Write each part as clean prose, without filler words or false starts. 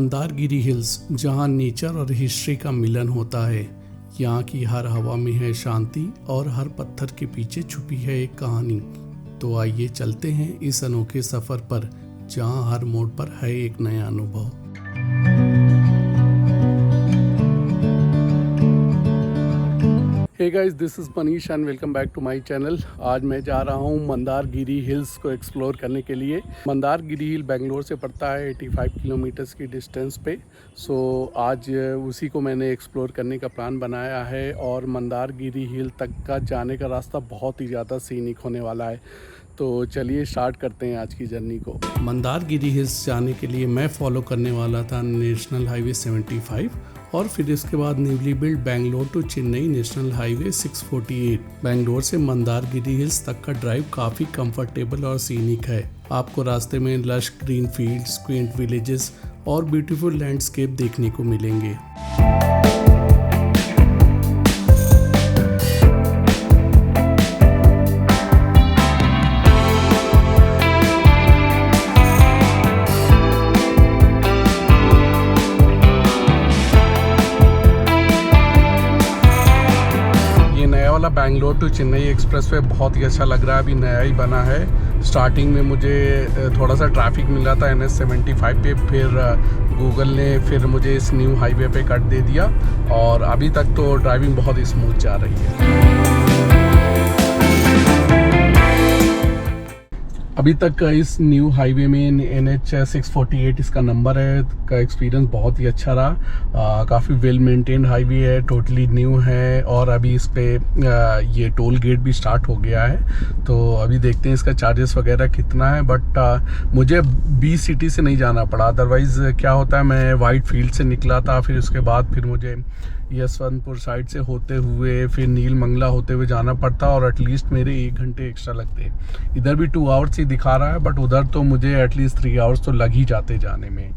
Mandargiri hills, जहां nature और history का मिलन होता है। यहाँ की हर हवा में है शांति और हर पत्थर के पीछे छुपी है एक कहानी। तो आइए चलते हैं इस अनोखे सफ़र पर, जहां हर मोड़ पर है एक नया अनुभव। Hey guys, this is Manish and welcome back to my channel. आज मैं जा रहा हूँ मंदारगिरी हिल्स को एक्सप्लोर करने के लिए। मंदारगिरी हिल बेंगलोर से पड़ता है 85 किलोमीटर्स की डिस्टेंस पे। सो आज उसी को मैंने एक्सप्लोर करने का प्लान बनाया है और मंदारगिरी हिल तक का जाने का रास्ता बहुत ही ज़्यादा सीनिक होने वाला है। तो चलिए स्टार्ट करते हैं आज की जर्नी को। मंदारगिरी हिल्स जाने के लिए मैं फॉलो करने वाला था नेशनल हाईवे 75 और फिर इसके बाद newly build Bangalore to Chennai national highway 648। Bangalore से मंदारगिरी हिल्स तक का ड्राइव काफ़ी कंफर्टेबल और सीनिक है। आपको रास्ते में lush green fields, Quint villages और ब्यूटीफुल लैंडस्केप देखने को मिलेंगे। बेंगलोर टू चेन्नई एक्सप्रेसवे बहुत ही अच्छा लग रहा है, अभी नया ही बना है। स्टार्टिंग में मुझे थोड़ा सा ट्रैफिक मिल रहा था NH 75 पे, फिर गूगल ने फिर मुझे इस न्यू हाईवे पे कट दे दिया और अभी तक तो ड्राइविंग बहुत ही स्मूथ जा रही है। अभी तक इस न्यू हाईवे में NH 648 इसका नंबर है का एक्सपीरियंस बहुत ही अच्छा रहा। काफ़ी वेल मेंटेन्ड हाईवे है, टोटली न्यू है और अभी इस पे ये टोल गेट भी स्टार्ट हो गया है। तो अभी देखते हैं इसका चार्जेस वगैरह कितना है। बट मुझे बीच सिटी से नहीं जाना पड़ा, अदरवाइज़ क्या होता है मैं वाइट फील्ड से निकला था, फिर उसके बाद फिर मुझे यशवंतपुर साइड से होते हुए फिर नील मंगला होते हुए जाना पड़ता और एटलीस्ट मेरे 1 घंटे एक्स्ट्रा लगते। इधर भी 2 आवर्स ही दिखा रहा है, बट उधर तो मुझे एटलीस्ट 3 आवर्स तो लग ही जाते जाने में।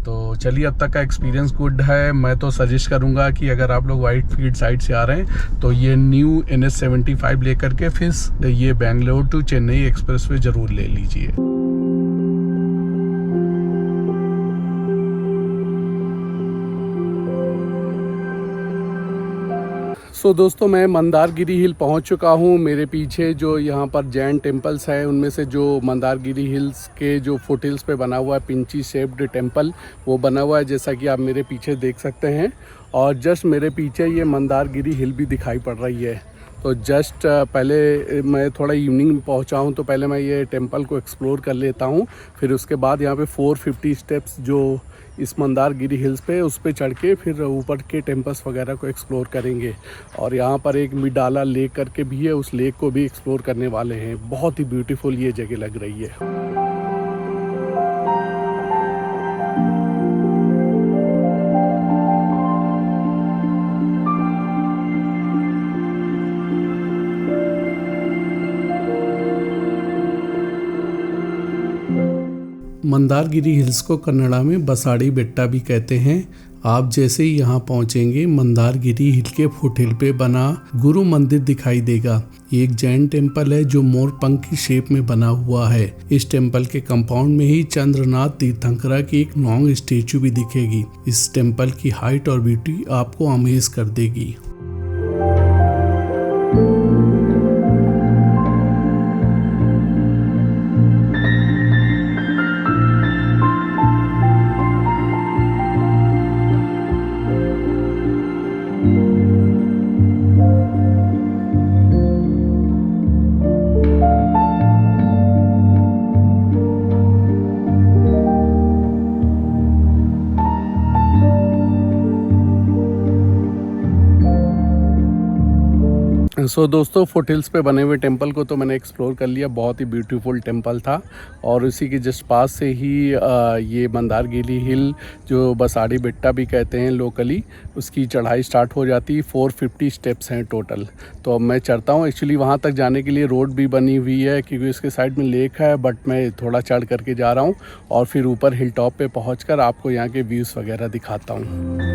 तो चलिए, अब तक का एक्सपीरियंस गुड है। मैं तो सजेस्ट करूंगा कि अगर आप लोग वाइट फील्ड साइड से आ रहे हैं तो ये न्यू NH 75 लेकर के फिर ये बेंगलोर टू चेन्नई एक्सप्रेसवे ज़रूर ले लीजिए। सो दोस्तों, मैं मंदारगिरी हिल पहुंच चुका हूं। मेरे पीछे जो यहाँ पर जैन टेम्पल्स हैं, उनमें से जो मंदारगिरी हिल्स के जो फुट हिल्स पे बना हुआ है पिंची शेप्ड टेम्पल, वो बना हुआ है जैसा कि आप मेरे पीछे देख सकते हैं। और जस्ट मेरे पीछे ये मंदारगिरी हिल भी दिखाई पड़ रही है। तो जस्ट पहले मैं थोड़ा इवनिंग में पहुँचा हूँ, तो पहले मैं ये टेम्पल को एक्सप्लोर कर लेता हूँ। फिर उसके बाद यहाँ पे 450 स्टेप्स जो इस मंदारगिरी हिल्स पे उस पे चढ़ के फिर ऊपर के टेम्पल्स वगैरह को एक्सप्लोर करेंगे। और यहाँ पर एक मिडाला लेक करके भी है, उस लेक को भी एक्सप्लोर करने वाले हैं। बहुत ही ब्यूटीफुल ये जगह लग रही है। मंदारगिरी हिल्स को कन्नड़ा में बसाड़ी बेट्टा भी कहते हैं। आप जैसे ही यहाँ पहुँचेंगे, मंदारगिरी हिल के फुट हिल पे बना गुरु मंदिर दिखाई देगा। ये एक जैन टेम्पल है जो मोर पंख की शेप में बना हुआ है। इस टेम्पल के कंपाउंड में ही चंद्रनाथ तीर्थंकरा की एक लॉन्ग स्टेचू भी दिखेगी। इस टेम्पल की हाइट और ब्यूटी आपको अमेज कर देगी। सो दोस्तों, फुट हिल्स पे बने हुए टेंपल को तो मैंने एक्सप्लोर कर लिया। बहुत ही ब्यूटीफुल टेंपल था और उसी के जस्ट पास से ही ये मंदारगिरी हिल जो बसाड़ी बेट्टा भी कहते हैं लोकली, उसकी चढ़ाई स्टार्ट हो जाती है। 450 स्टेप्स हैं टोटल। तो अब मैं चढ़ता हूँ। एक्चुअली वहाँ तक जाने के लिए रोड भी बनी हुई है क्योंकि उसके साइड में लेक है, बट मैं थोड़ा चढ़ करके जा रहा हूँ और फिर ऊपर हिल टॉप पे पहुँच कर आपको यहाँ के व्यूज़ वगैरह दिखाता हूँ।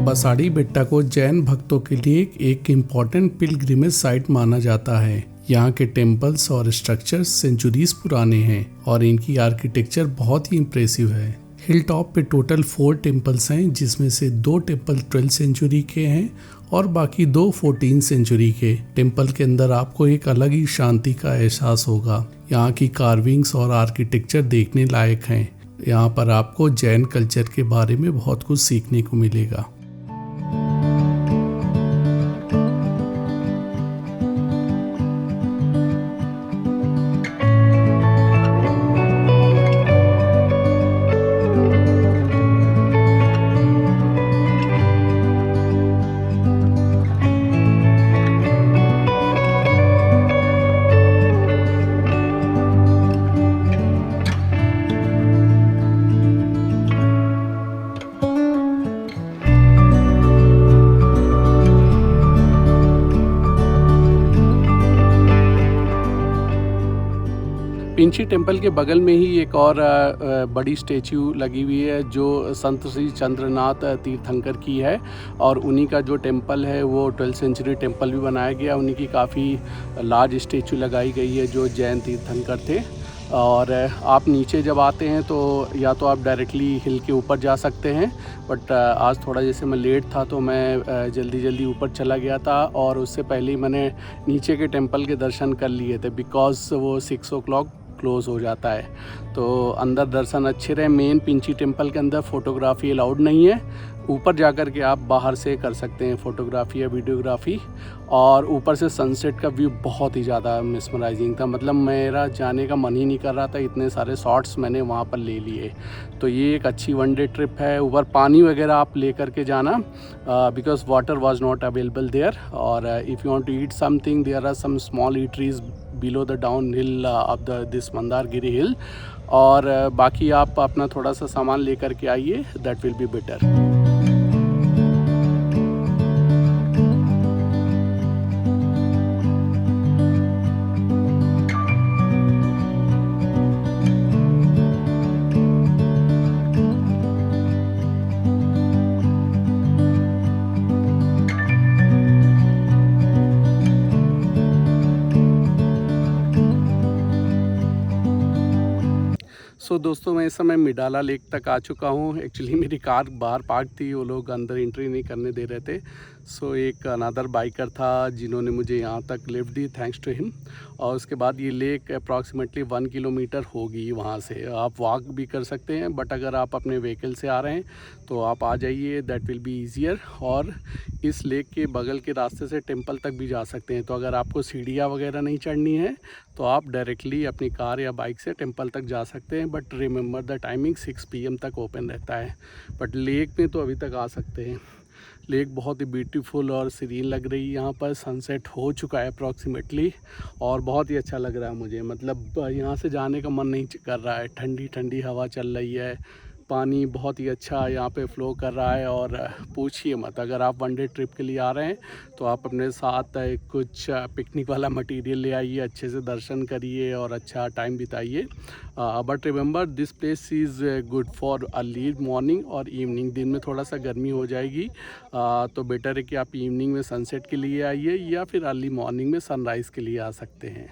बसाड़ी बेट्टा को जैन भक्तों के लिए एक इम्पॉर्टेंट पिलग्रिमेज साइट माना जाता है। यहाँ के टेम्पल्स और स्ट्रक्चर्स सेंचुरीज पुराने हैं और इनकी आर्किटेक्चर बहुत ही इम्प्रेसिव है। हिल टॉप पे टोटल 4 टेम्पल्स हैं, जिसमें से 2 टेम्पल 12th सेंचुरी के हैं और बाकी 2 14th सेंचुरी के। टेम्पल के अंदर आपको एक अलग ही शांति का एहसास होगा। यहाँ की कार्विंग्स और आर्किटेक्चर देखने लायक हैं। यहाँ पर आपको जैन कल्चर के बारे में बहुत कुछ सीखने को मिलेगा। पिंची टेम्पल के बगल में ही एक और बड़ी स्टैचू लगी हुई है जो संत श्री चंद्रनाथ तीर्थंकर की है और उन्हीं का जो टेम्पल है वो 12th सेंचुरी टेम्पल भी बनाया गया। उन्हीं की काफ़ी लार्ज स्टैचू लगाई गई है जो जैन तीर्थंकर थे। और आप नीचे जब आते हैं तो या तो आप डायरेक्टली हिल के ऊपर जा सकते हैं, बट आज थोड़ा जैसे मैं लेट था तो मैं जल्दी ऊपर चला गया था और उससे पहले ही मैंने नीचे के टेम्पल के दर्शन कर लिए थे बिकॉज़ वो 6 o'clock क्लोज़ हो जाता है। तो अंदर दर्शन अच्छे रहे। मेन पिंची टेम्पल के अंदर फ़ोटोग्राफ़ी अलाउड नहीं है, ऊपर जाकर के आप बाहर से कर सकते हैं फ़ोटोग्राफ़ी या वीडियोग्राफ़ी। और ऊपर से सनसेट का व्यू बहुत ही ज़्यादा मिसमराइजिंग था, मतलब मेरा जाने का मन ही नहीं कर रहा था, इतने सारे शॉट्स मैंने वहाँ पर ले लिए। तो ये एक अच्छी 1 day ट्रिप है। ऊपर पानी वगैरह आप ले करके जाना because water was not available there. और if you want to eat something there are some small eateries below the down hill of this Mandargiri hill. और बाकी आप अपना थोड़ा सा सामान ले करके आइए, दैट विल बी बेटर। सो दोस्तों मैं इस समय मिडाला लेक तक आ चुका हूँ। एक्चुअली मेरी कार बाहर पार्क थी, वो लोग अंदर एंट्री नहीं करने दे रहे थे। सो एक अनदर बाइकर था जिन्होंने मुझे यहाँ तक लिफ्ट दी, थैंक्स टू हिम। और उसके बाद ये लेक अप्रॉक्सीमेटली 1 किलोमीटर होगी वहाँ से। आप वॉक भी कर सकते हैं, बट अगर आप अपने व्हीकल से आ रहे हैं तो आप आ जाइए, दैट विल बी ईजियर। और इस लेक के बगल के रास्ते से टेम्पल तक भी जा सकते हैं। तो अगर आपको सीढ़ियाँ वगैरह नहीं चढ़नी है तो आप डायरेक्टली अपनी कार या बाइक से टेम्पल तक जा सकते हैं। But remember the timing 6 PM तक ओपन रहता है। बट लेक में तो अभी तक आ सकते हैं। लेक बहुत ही ब्यूटीफुल और सीरीन लग रही है। यहाँ पर सनसेट हो चुका है अप्रॉक्सीमेटली और बहुत ही अच्छा लग रहा है मुझे। मतलब यहाँ से जाने का मन नहीं कर रहा है। ठंडी ठंडी हवा चल रही है, पानी बहुत ही अच्छा यहाँ पे फ़्लो कर रहा है। और पूछिए मत, अगर आप 1 day ट्रिप के लिए आ रहे हैं तो आप अपने साथ कुछ पिकनिक वाला मटेरियल ले आइए, अच्छे से दर्शन करिए और अच्छा टाइम बिताइए। But remember this place is good for early morning और इवनिंग। दिन में थोड़ा सा गर्मी हो जाएगी, तो बेटर है कि आप इवनिंग में सनसेट के लिए आइए या फिर अर्ली मॉर्निंग में सनराइज़ के लिए आ सकते हैं।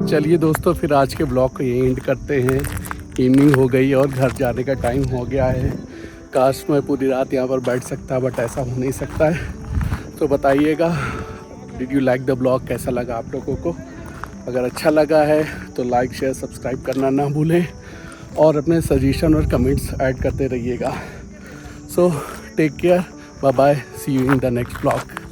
चलिए दोस्तों, फिर आज के ब्लॉग को यही एंड करते हैं। इवनिंग हो गई और घर जाने का टाइम हो गया है। काश मैं पूरी रात यहाँ पर बैठ सकता, बट ऐसा हो नहीं सकता है। तो बताइएगा, did you like the blog? कैसा लगा आप लोगों को? अगर अच्छा लगा है तो लाइक शेयर सब्सक्राइब करना ना भूलें और अपने सजेशन और कमेंट्स ऐड करते रहिएगा। So take care, bye bye, see you in the next blog.